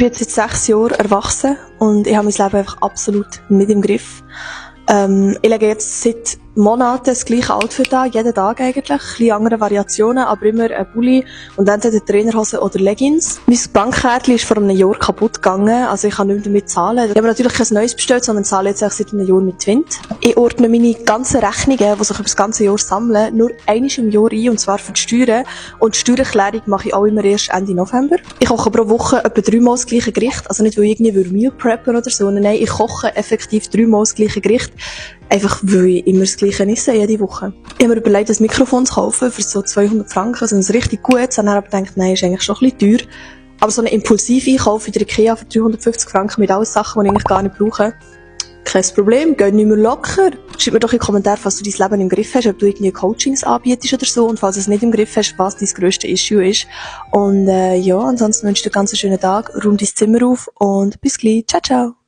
bin jetzt seit 6 Jahren erwachsen und ich habe mein Leben einfach absolut nicht im Griff. Ich lege jetzt seit Monaten das gleiche Outfit an, jeden Tag eigentlich. Ein bisschen andere Variationen, aber immer ein Pulli und entweder Trainerhose oder Leggings. Mein Bankkärtchen ist vor einem Jahr kaputt gegangen, also ich kann nicht mehr damit zahlen. Ich habe natürlich kein neues bestellt, sondern zahle jetzt seit einem Jahr mit Twint. Ich ordne meine ganzen Rechnungen, die sich über das ganze Jahr sammeln, nur einmal im Jahr ein, und zwar für die Steuern. Und die Steuererklärung mache ich auch immer erst Ende November. Ich koche pro Woche etwa 3-mal das gleiche Gericht, also nicht, weil ich irgendwie Meal preppen oder so, nein, ich koche effektiv 3-mal das gleiche Gericht. Einfach, weil ich immer das Gleiche esse, jede Woche. Ich habe mir überlegt, ein Mikrofon zu kaufen für so 200 Franken, also ein richtig gutes. Dann habe ich gedacht, nein, ist eigentlich schon ein bisschen teuer. Aber so einen Impulsiv-Einkauf in der Ikea für 350 Franken mit allen Sachen, die ich eigentlich gar nicht brauche, kein Problem, geht nicht mehr locker. Schreib mir doch in die Kommentare, falls du dein Leben im Griff hast, ob du irgendwie Coachings anbietest oder so, und falls du es nicht im Griff hast, was dein grösstes Issue ist. Und ja, ansonsten wünsche ich dir einen ganz schönen Tag, räum dein Zimmer auf und bis gleich. Ciao, ciao.